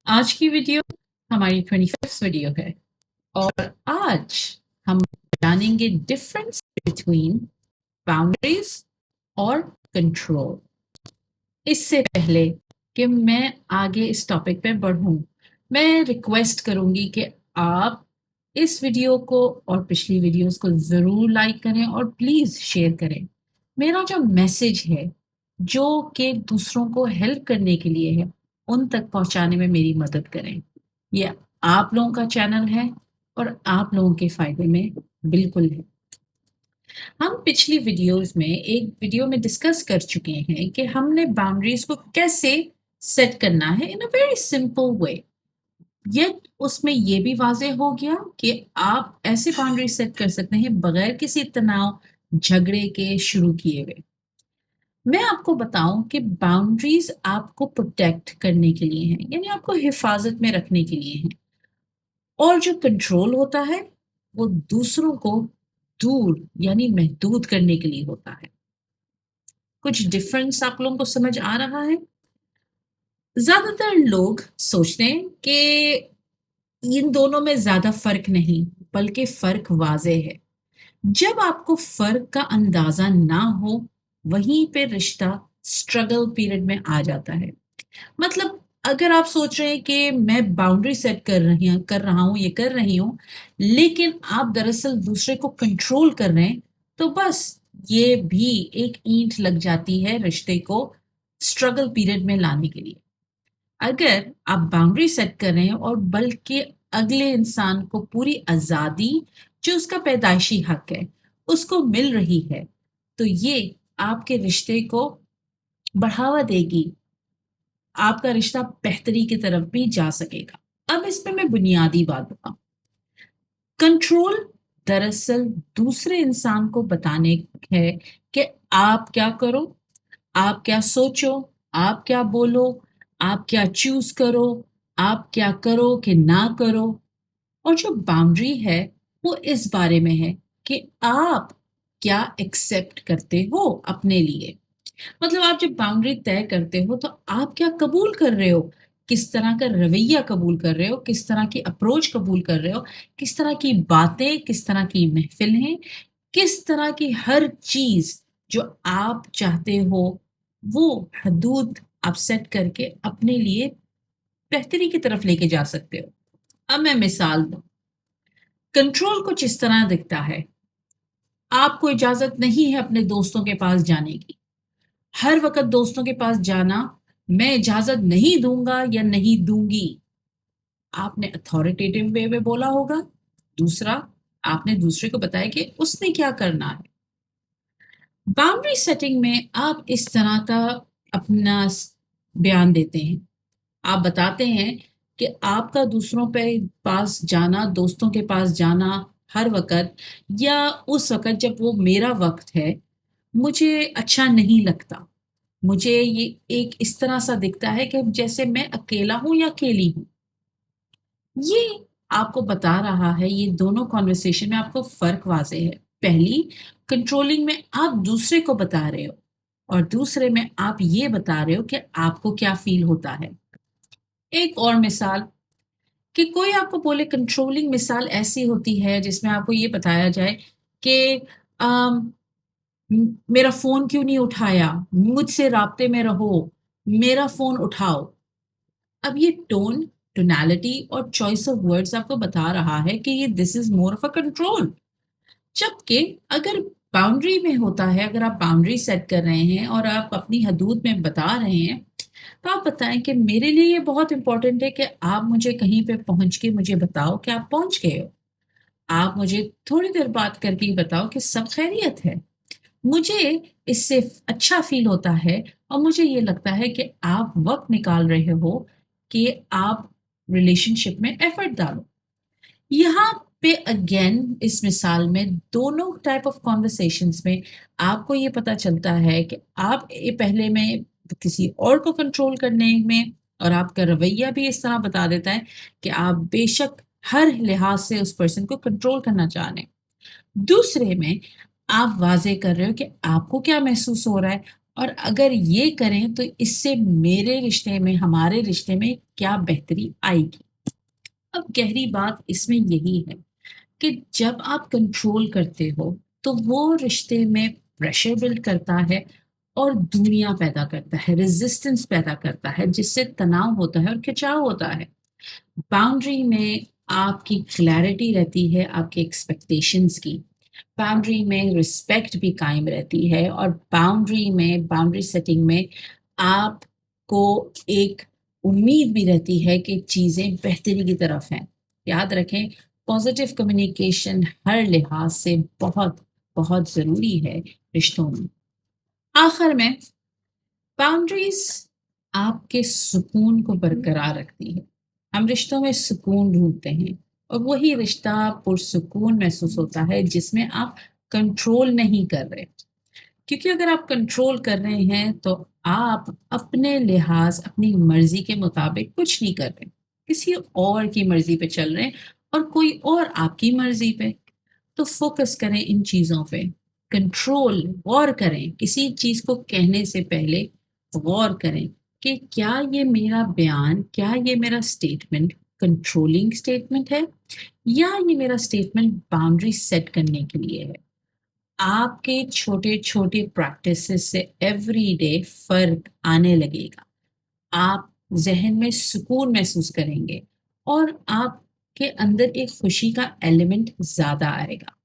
आज की वीडियो हमारी 25th वीडियो है और आज हम जानेंगे डिफरेंस बिटवीन बाउंड्रीज और कंट्रोल। इससे पहले कि मैं आगे इस टॉपिक पे बढ़ूं, मैं रिक्वेस्ट करूंगी कि आप इस वीडियो को और पिछली वीडियोस को ज़रूर लाइक करें और प्लीज़ शेयर करें। मेरा जो मैसेज है जो कि दूसरों को हेल्प करने के लिए है, उन तक पहुंचाने में मेरी मदद करें। ये आप लोगों का चैनल है और आप लोगों के फ़ायदे में बिल्कुल है। हम पिछली वीडियोस में एक वीडियो में डिस्कस कर चुके हैं कि हमने बाउंड्रीज को कैसे सेट करना है इन अ वेरी सिंपल वे। ये उसमें ये भी वाज़ेह हो गया कि आप ऐसे बाउंड्री सेट कर सकते हैं बगैर किसी तनाव झगड़े के शुरू किए हुए। मैं आपको बताऊं कि बाउंड्रीज आपको प्रोटेक्ट करने के लिए हैं, यानी आपको हिफाजत में रखने के लिए हैं, और जो कंट्रोल होता है वो दूसरों को दूर यानी महदूद करने के लिए होता है। कुछ डिफरेंस आप लोगों को समझ आ रहा है? ज्यादातर लोग सोचते हैं कि इन दोनों में ज्यादा फर्क नहीं, बल्कि फर्क वाज़ेह है। जब आपको फर्क का अंदाजा ना हो, वहीं पे रिश्ता स्ट्रगल पीरियड में आ जाता है। मतलब अगर आप सोच रहे हैं कि मैं बाउंड्री सेट कर रहा हूँ, ये कर रही हूँ, लेकिन आप दरअसल दूसरे को कंट्रोल कर रहे हैं, तो बस ये भी एक ईंट लग जाती है रिश्ते को स्ट्रगल पीरियड में लाने के लिए। अगर आप बाउंड्री सेट कर रहे हैं और बल्कि अगले इंसान को पूरी आज़ादी जो उसका पैदाइशी हक है उसको मिल रही है, तो ये आपके रिश्ते को बढ़ावा देगी, आपका रिश्ता बेहतरी की तरफ भी जा सकेगा। अब इस पे मैं बुनियादी बात बताऊं। कंट्रोल दरअसल दूसरे इंसान को बताने है कि आप क्या करो, आप क्या सोचो, आप क्या बोलो, आप क्या चूज करो, आप क्या करो कि ना करो। और जो बाउंड्री है वो इस बारे में है कि आप क्या एक्सेप्ट करते हो अपने लिए। मतलब आप जब बाउंड्री तय करते हो तो आप क्या कबूल कर रहे हो, किस तरह का रवैया कबूल कर रहे हो, किस तरह की अप्रोच कबूल कर रहे हो, किस तरह की बातें, किस तरह की महफिलें, किस तरह की हर चीज जो आप चाहते हो वो हदूद आप सेट करके अपने लिए बेहतरी की तरफ लेके जा सकते हो। अब मैं मिसाल दूं। कंट्रोल कुछ इस तरह दिखता है। आपको इजाजत नहीं है अपने दोस्तों के पास जाने की। हर वक्त दोस्तों के पास जाना मैं इजाजत नहीं दूंगा या नहीं दूंगी, आपने अथॉरिटेटिव वे में बोला होगा। दूसरा, आपने दूसरे को बताया कि उसने क्या करना है। बाउंड्री सेटिंग में आप इस तरह का अपना बयान देते हैं। आप बताते हैं कि आपका दूसरों पे पास जाना, दोस्तों के पास जाना हर वक्त या उस वक्त जब वो मेरा वक्त है, मुझे अच्छा नहीं लगता। मुझे ये एक इस तरह सा दिखता है कि जैसे मैं अकेला हूं या अकेली हूं। ये आपको बता रहा है, ये दोनों कॉन्वर्सेशन में आपको फर्क वाज़ेह है। पहली, कंट्रोलिंग में आप दूसरे को बता रहे हो और दूसरे में आप ये बता रहे हो कि आपको क्या फील होता है। एक और मिसाल कि कोई आपको बोले, कंट्रोलिंग मिसाल ऐसी होती है जिसमें आपको ये बताया जाए कि अम, मेरा फोन क्यों नहीं उठाया, मुझसे राब्ते में रहो, मेरा फोन उठाओ। अब ये टोनैलिटी और चॉइस ऑफ वर्ड्स आपको बता रहा है कि ये this is more of a control. जबकि अगर बाउंड्री में होता है, अगर आप बाउंड्री सेट कर रहे हैं और आप अपनी हदूद में बता रहे हैं, तो आप बताएं कि मेरे लिए ये बहुत इंपॉर्टेंट है कि आप मुझे कहीं पे पहुंच के मुझे बताओ कि आप पहुंच गए हो। आप मुझे थोड़ी देर बात करके ही बताओ कि सब खैरियत है। मुझे इससे अच्छा फील होता है और मुझे ये लगता है कि आप वक्त निकाल रहे हो कि आप रिलेशनशिप में एफर्ट डालो। यहाँ पे अगेन इस मिसाल में दोनों टाइप ऑफ कॉन्वर्सेशंस में आपको ये पता चलता है कि आप ये पहले में किसी और को कंट्रोल करने में, और आपका रवैया भी इस तरह बता देता है कि आप बेशक हर लिहाज से उस पर्सन को कंट्रोल करना चाह रहे हैं। दूसरे में आप वाज़ेह कर रहे हो कि आपको क्या महसूस हो रहा है اور اگر یہ کریں تو اس سے میرے رشتے میں، ہمارے رشتے میں کیا بہتری آئے گی؟ اب گہری بات اس میں یہی ہے کہ جب آپ کنٹرول کرتے ہو تو وہ رشتے میں پریشر بلڈ کرتا ہے اور دنیا پیدا کرتا ہے، ریزسٹنس پیدا کرتا ہے، جس سے تناؤ ہوتا ہے اور کھچاؤ ہوتا ہے۔ باؤنڈری میں آپ کی کلیئرٹی رہتی ہے، آپ کے ایکسپیکٹیشنز کی۔ باؤنڈری میں رسپیکٹ بھی قائم رہتی ہے، اور باؤنڈری سیٹنگ میں آپ کو ایک امید بھی رہتی ہے کہ چیزیں بہتری کی طرف ہیں۔ یاد رکھیں، پازیٹیو کمیونیکیشن ہر لحاظ سے بہت بہت ضروری ہے رشتوں میں۔ آخر میں، باؤنڈریز آپ کے سکون کو برقرار رکھتی ہے۔ ہم رشتوں میں سکون ڈھونڈتے ہیں، اور وہی رشتہ پرسکون محسوس ہوتا ہے جس میں آپ کنٹرول نہیں کر رہے، کیونکہ اگر آپ کنٹرول کر رہے ہیں تو آپ اپنے لحاظ، اپنی مرضی کے مطابق کچھ نہیں کر رہے، کسی اور کی مرضی پہ چل رہے ہیں، اور کوئی اور آپ کی مرضی پہ۔ تو فوکس کریں ان چیزوں پہ، کنٹرول، غور کریں کسی چیز کو کہنے سے پہلے، غور کریں کہ کیا یہ میرا بیان، کیا یہ میرا اسٹیٹمنٹ کنٹرولنگ اسٹیٹمنٹ ہے، یا یہ میرا اسٹیٹمنٹ باؤنڈری سیٹ کرنے کے لیے ہے۔ آپ کے چھوٹے چھوٹے پریکٹسز سے ایوری ڈے فرق آنے لگے گا، آپ ذہن میں سکون محسوس کریں گے، اور آپ کے اندر ایک خوشی کا ایلیمنٹ زیادہ آئے گا۔